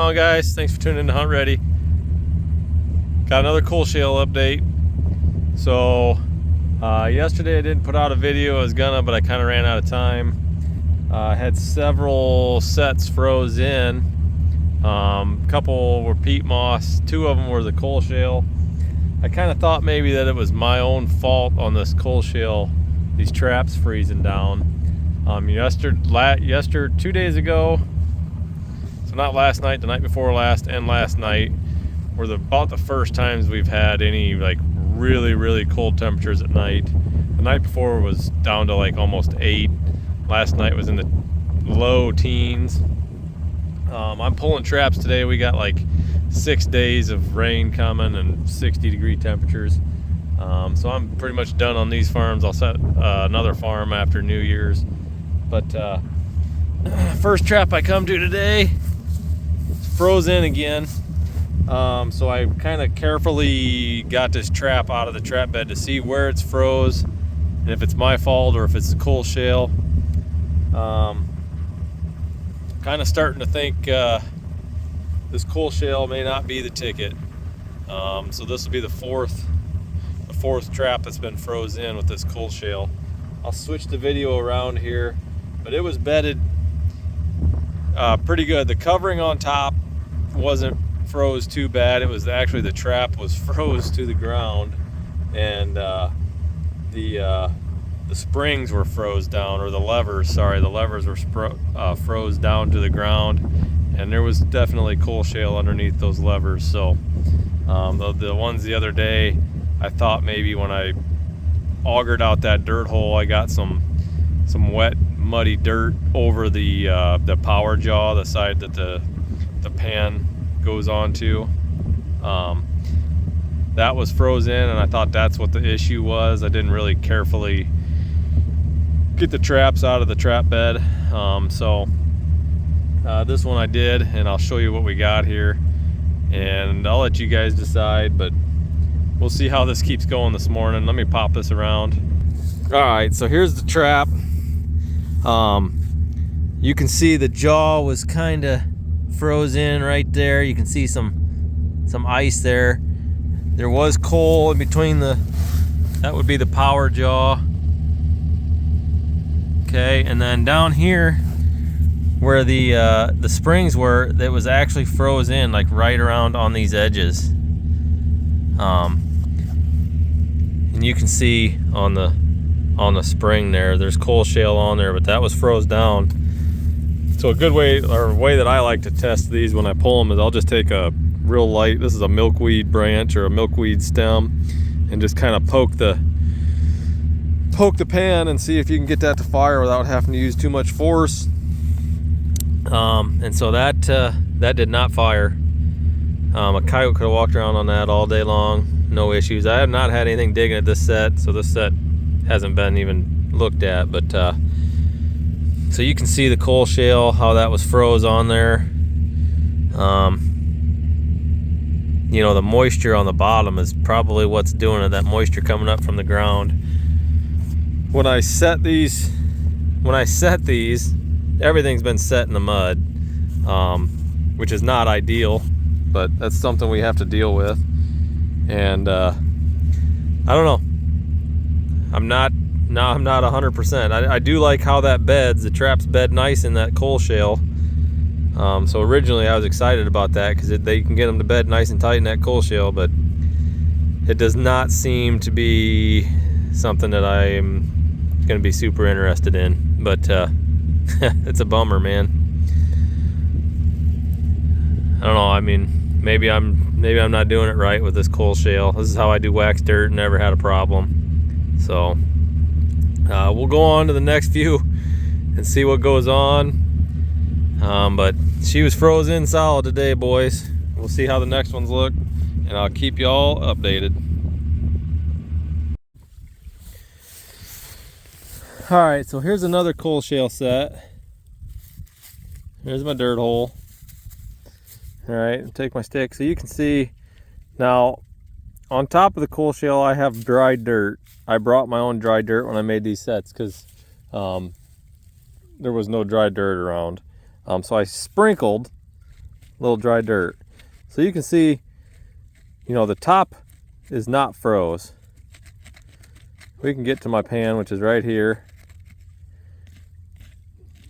on, guys? Thanks for tuning in to Hunt Ready. Got another coal shale update. So yesterday I didn't put out a video. I was gonna, but I kind of ran out of time. I had several sets froze in. A couple were peat moss, 2 of them were the coal shale. I kind of thought maybe that it was my own fault on this coal shale, these traps freezing down. 2 days ago, so not last night, the night before last, and last night were about the first times we've had any like really cold temperatures at night. The night before was down to like almost 8. Last night was in the low teens. I'm pulling traps today. We got like 6 days of rain coming and 60-degree temperatures. So I'm pretty much done on these farms. I'll set another farm after New Year's. But first trap I come to today, it's froze in again. So I kind of carefully got this trap out of the trap bed to see where it's froze and if it's my fault or if it's the coal shale. Kind of starting to think this coal shale may not be the ticket. So this will be the fourth trap that's been froze in with this coal shale. I'll switch the video around here, but it was bedded pretty good. The covering on top wasn't froze too bad. It was actually the trap was froze to the ground, and the springs were froze down, or the levers were froze down to the ground, and there was definitely coal shale underneath those levers. So the ones the other day, I thought maybe when I augered out that dirt hole, I got some wet muddy dirt over the power jaw, the side that the pan goes onto. That was frozen, and I thought that's what the issue was. I didn't really carefully get the traps out of the trap bed. This one I did, and I'll show you what we got here, and I'll let you guys decide, but we'll see how this keeps going this morning. Let me pop this around. All right, so here's the trap. You can see the jaw was kind of frozen right there. You can see some ice there. There was coal in between that would be the power jaw. Okay, and then down here where the springs were, it was actually froze in, like right around on these edges. And you can see on the spring there's coal shale on there, but that was froze down. So a good way, or a way that I like to test these when I pull them, is I'll just take a real light, this is a milkweed branch or a milkweed stem, and just kind of poke the pan and see if you can get that to fire without having to use too much force. And so that did not fire. A coyote could have walked around on that all day long, no issues. I have not had anything digging at this set, so this set hasn't been even looked at. But so you can see the coal shale, how that was froze on there. You know, the moisture on the bottom is probably what's doing it, that moisture coming up from the ground. When I set these, everything's been set in the mud, which is not ideal, but that's something we have to deal with. And I don't know. I'm not 100%. I do like how that beds. The traps bed nice in that coal shale. So originally I was excited about that because they can get them to bed nice and tight in that coal shale, but it does not seem to be something that I am going to be super interested in. But it's a bummer, man. I don't know. I mean, maybe I'm not doing it right with this coal shale. This is how I do wax dirt, never had a problem. So we'll go on to the next few and see what goes on. But she was frozen solid today, boys. We'll see how the next ones look, and I'll keep you all updated. All right, so here's another coal shale set. Here's my dirt hole. All right, take my stick so you can see. Now, on top of the coal shale, I have dry dirt. I brought my own dry dirt when I made these sets because there was no dry dirt around. So I sprinkled little dry dirt. So you can see, you know, the top is not froze. We can get to my pan, which is right here.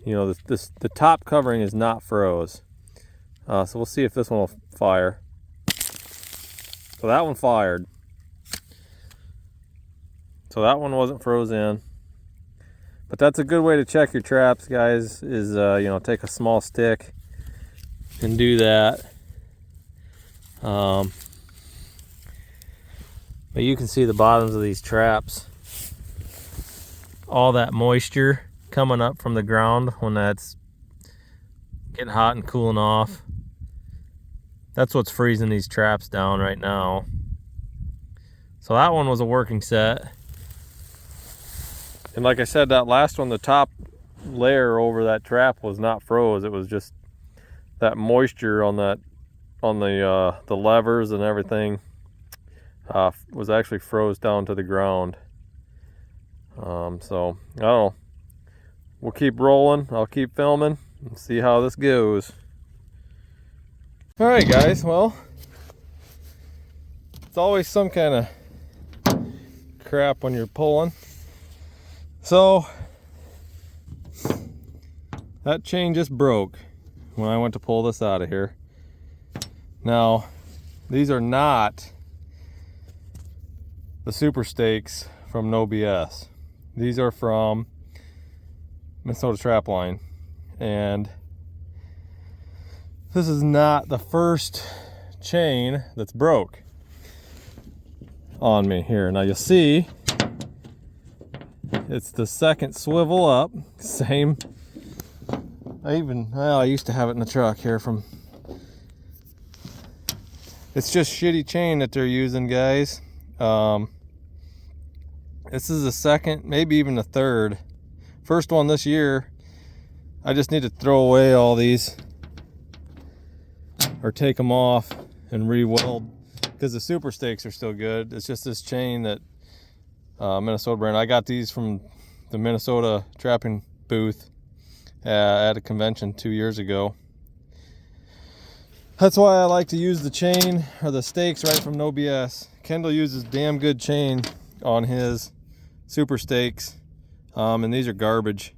You know, the top covering is not froze. So we'll see if this one will fire. So that one fired. So that one wasn't frozen. But that's a good way to check your traps, guys, is, you know, take a small stick and do that. But you can see the bottoms of these traps. All that moisture coming up from the ground when that's getting hot and cooling off. That's what's freezing these traps down right now. So that one was a working set. And like I said, that last one, the top layer over that trap was not froze. It was just that moisture on that, on the levers and everything, was actually froze down to the ground. So I don't know. We'll keep rolling. I'll keep filming and see how this goes. All right, guys. Well, it's always some kind of crap when you're pulling. So that chain just broke when I went to pull this out of here. Now, these are not the super stakes from No BS. These are from Minnesota Trapline, and this is not the first chain that's broke on me here. Now you'll see it's the second swivel up, same. I used to have it in the truck here from, it's just shitty chain that they're using, guys. This is the second, maybe even the third. First one this year. I just need to throw away all these or take them off and re-weld, because the super stakes are still good. It's just this chain that Minnesota brand. I got these from the Minnesota trapping booth at a convention 2 years ago. That's why I like to use the chain or the stakes right from No BS. Kendall uses damn good chain on his super stakes, and these are garbage.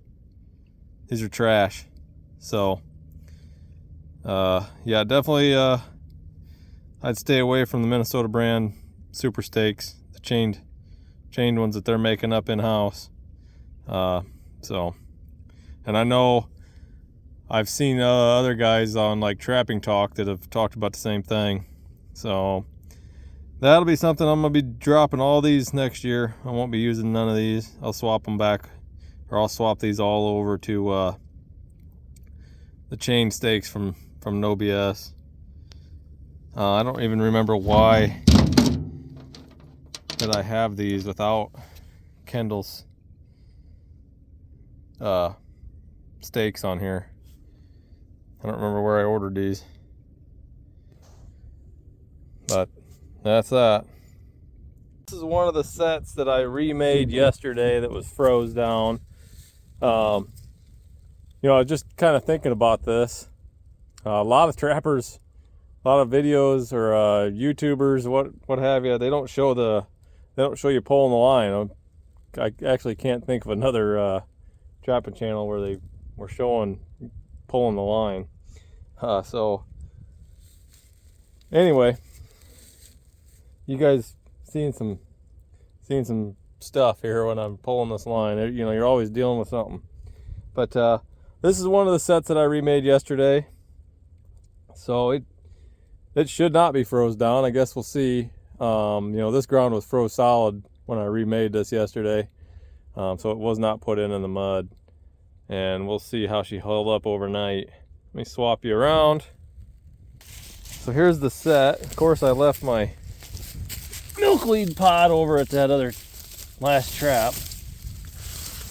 These are trash. So yeah, definitely I'd stay away from the Minnesota brand super stakes, the chained ones that they're making up in-house. So, and I know I've seen other guys on like Trapping Talk that have talked about the same thing. So that'll be something I'm gonna be dropping all these next year. I won't be using none of these. I'll swap them back, or I'll swap these all over to the chain stakes from No BS. I don't even remember why that I have these without Kendall's stakes on here. I don't remember where I ordered these, but that's that. This is one of the sets that I remade yesterday that was froze down. You know, I was just kind of thinking about this. A lot of trappers, a lot of videos or YouTubers, what have you, they don't show you pulling the line. I actually can't think of another trapping channel where they were showing pulling the line. So anyway, you guys seeing some stuff here when I'm pulling this line. You know, you're always dealing with something. But this is one of the sets that I remade yesterday. So it should not be froze down. I guess we'll see. You know, this ground was froze solid when I remade this yesterday. So it was not put in the mud. And we'll see how she held up overnight. Let me swap you around. So here's the set. Of course, I left my milkweed pot over at that other last trap.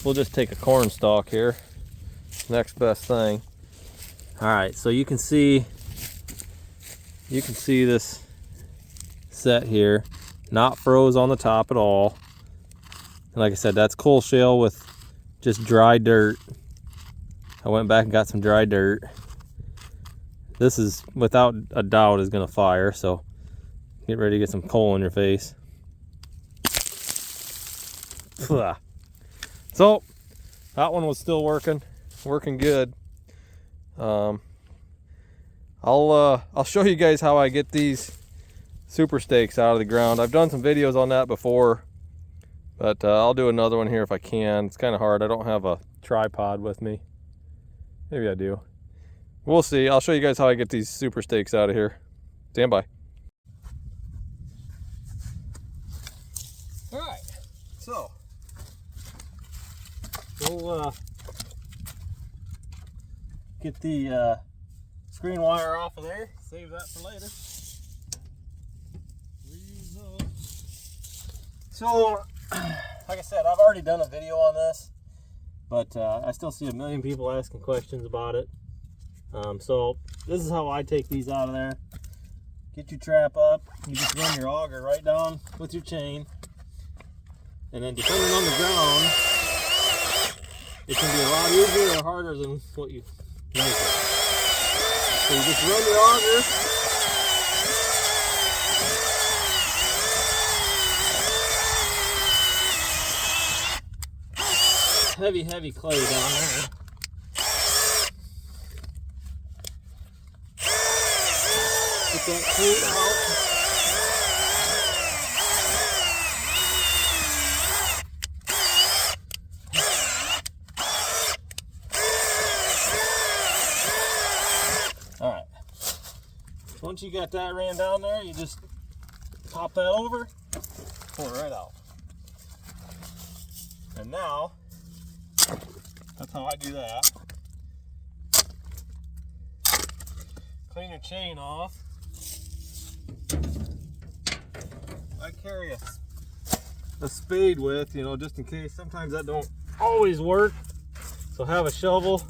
We'll just take a corn stalk here. Next best thing. All right, so you can see this set here, not froze on the top at all. And like I said, that's coal shale with just dry dirt. I went back and got some dry dirt. this is without a doubt is gonna fire, so get ready to get some coal in your face. So that one was still working good. I'll show you guys how I get these super stakes out of the ground. I've done some videos on that before, but I'll do another one here if I can. It's kind of hard. I don't have a tripod with me. Maybe I do. We'll see. I'll show you guys how I get these super stakes out of here. Stand by. All right, so we'll get the screen wire off of there. Save that for later. So, like I said, I've already done a video on this, but I still see a million people asking questions about it. So this is how I take these out of there. Get your trap up. You just run your auger right down with your chain, and then depending on the ground, it can be a lot easier or harder than what you make it. So you just run your auger. Heavy clay down there. Get that clean out. All right. Once you got that ran down there, you just pop that over, pull it right out. And now, that's how I do that. Clean your chain off. I carry a spade with, you know, just in case. Sometimes that don't always work. So have a shovel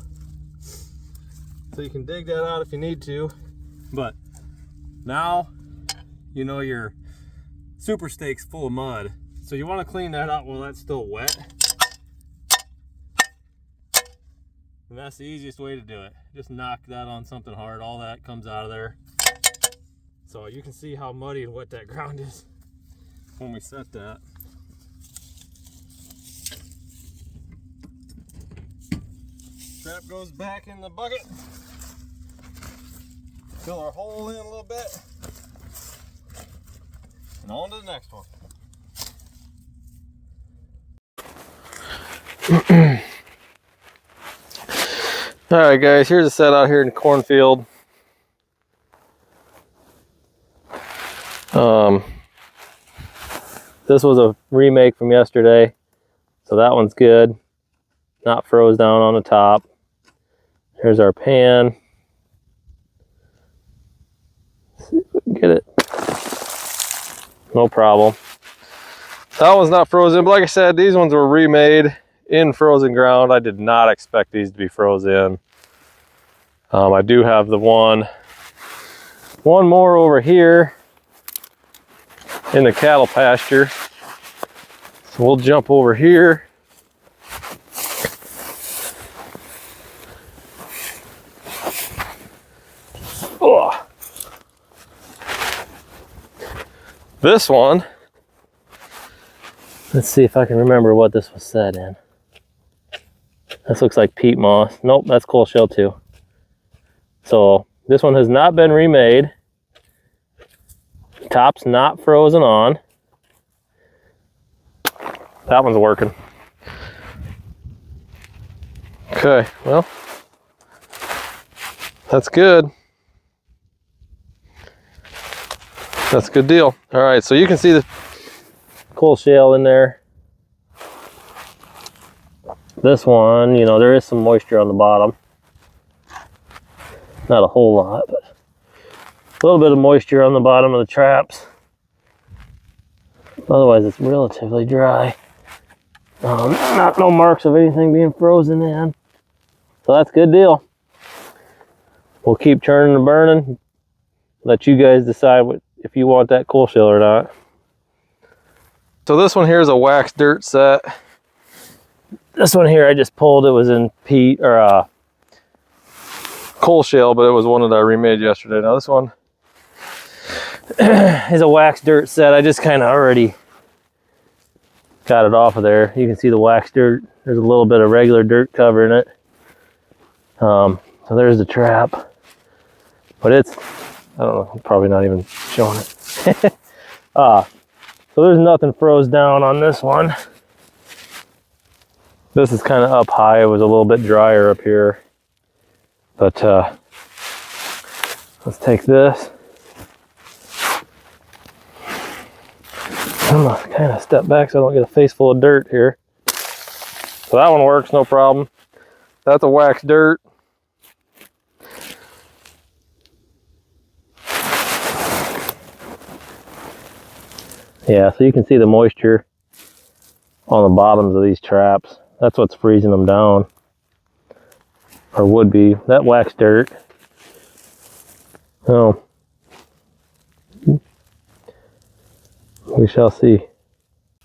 so you can dig that out if you need to. But now, you know, your super stake's full of mud. So you want to clean that out while that's still wet. And that's the easiest way to do it. Just knock that on something hard. All that comes out of there. So you can see how muddy and wet that ground is when we set that. Trap goes back in the bucket. Fill our hole in a little bit. And on to the next one. All right, guys, here's a set out here in the cornfield. This was a remake from yesterday, so that one's good. Not froze down on the top. Here's our pan. Let's see if we can get it. No problem. That one's not frozen, but like I said, these ones were remade in frozen ground. I did not expect these to be frozen. I do have the one more over here in the cattle pasture. So we'll jump over here. Oh. This one, let's see if I can remember what this was set in. This looks like peat moss. Nope, that's coal shell too. So this one has not been remade. Top's not frozen on. That one's working. Okay, well, that's good. That's a good deal. All right, so you can see the coal shale in there. This one, you know, there is some moisture on the bottom. Not a whole lot, but a little bit of moisture on the bottom of the traps. Otherwise, it's relatively dry. No marks of anything being frozen in. So that's a good deal. We'll keep churning and burning. Let you guys decide if you want that coal shell or not. So this one here is a wax dirt set. This one here I just pulled. It was in peat or coal shale, but it was one that I remade yesterday. Now this one is a wax dirt set. I just kind of already got it off of there. You can see the wax dirt. There's a little bit of regular dirt covering it. So there's the trap. But it's, I don't know, probably not even showing it. So there's nothing froze down on this one. This is kind of up high. It was a little bit drier up here. But let's take this. I'm gonna kind of step back so I don't get a face full of dirt here. So that one works, no problem. That's a wax dirt. Yeah, so you can see the moisture on the bottoms of these traps. That's what's freezing them down, or would be. That wax dirt. Oh, we shall see.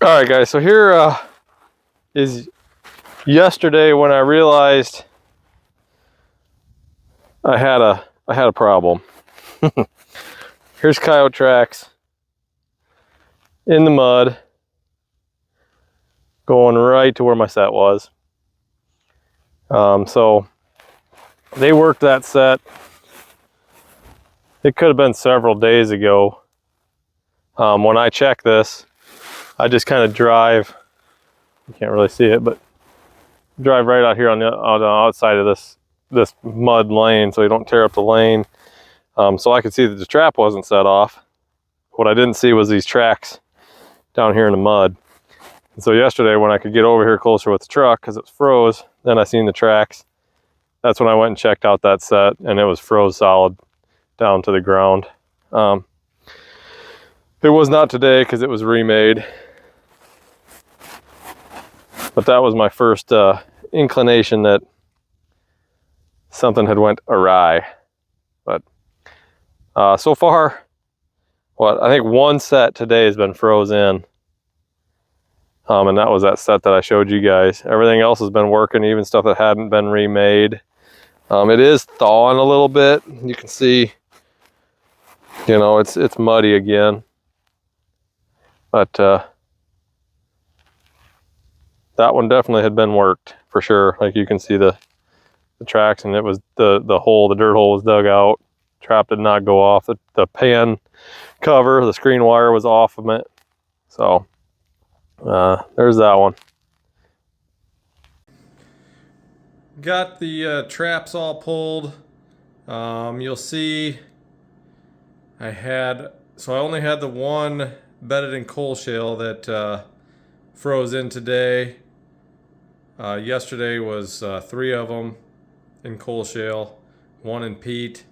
All right, guys. So here is yesterday when I realized I had a problem. Here's coyote tracks in the mud, going right to where my set was. So they worked that set. It could have been several days ago. When I check this, I just kind of drive. You can't really see it, but drive right out here on the outside of this mud lane, so you don't tear up the lane. So I could see that the trap wasn't set off. What I didn't see was these tracks down here in the mud. And so yesterday when I could get over here closer with the truck because it froze, then I seen the tracks. That's when I went and checked out that set, and it was froze solid down to the ground. It was not today because it was remade. But that was my first inclination that something had went awry. But so far, I think one set today has been frozen. And that was that set that I showed you guys. Everything else has been working, even stuff that hadn't been remade. It is thawing a little bit. You can see, you know, it's muddy again. But that one definitely had been worked for sure. Like you can see the tracks, and it was the dirt hole was dug out. Trap did not go off. The pan cover, the screen wire was off of it. So there's that one. Got the traps all pulled. You'll see I only had the one bedded in coal shale that froze in today. Yesterday was 3 of them in coal shale, 1 in peat.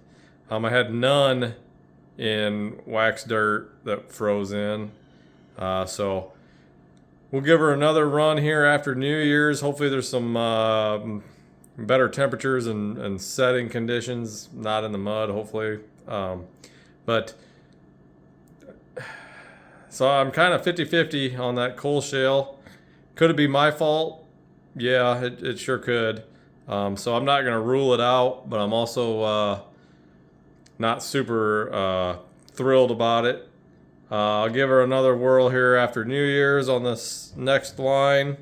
I had none in wax dirt that froze in. So we'll give her another run here after New Year's. Hopefully there's some better temperatures and setting conditions, not in the mud, hopefully. But so I'm kind of 50-50 on that coal shale. Could it be my fault? Yeah, it sure could. So I'm not gonna rule it out, but I'm also not super thrilled about it. I'll give her another whirl here after New Year's on this next line.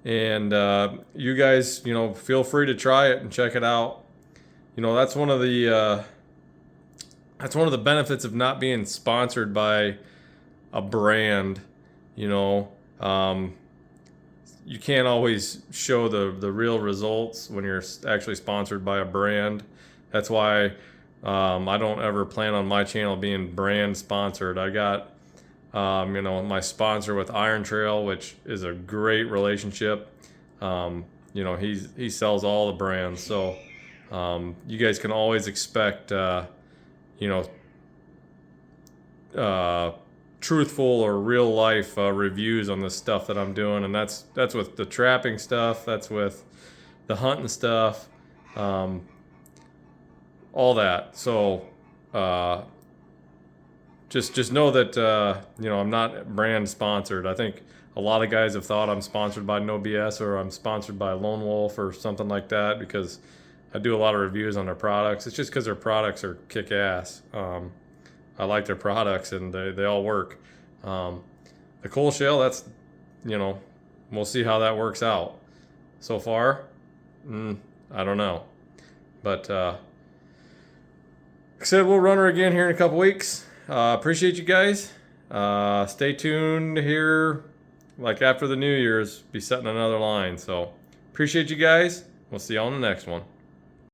And you guys, you know, feel free to try it and check it out. You know, that's one of the benefits of not being sponsored by a brand. You know, you can't always show the real results when you're actually sponsored by a brand. That's why I don't ever plan on my channel being brand sponsored. I got you know, my sponsor with Iron Trail, which is a great relationship. You know, he sells all the brands, so you guys can always expect you know, truthful or real life reviews on the stuff that I'm doing, and that's with the trapping stuff, that's with the hunting stuff, all that. So just know that you know, I'm not brand sponsored. I think a lot of guys have thought I'm sponsored by No BS or I'm sponsored by Lone Wolf or something like that, because I do a lot of reviews on their products. It's just because their products are kick-ass. I like their products, and they all work. The coal shale, that's, you know, we'll see how that works out. So far, I don't know. But like I said, we'll run her again here in a couple weeks. Appreciate you guys. Stay tuned here. Like after the New Year's, be setting another line. So appreciate you guys. We'll see you on the next one.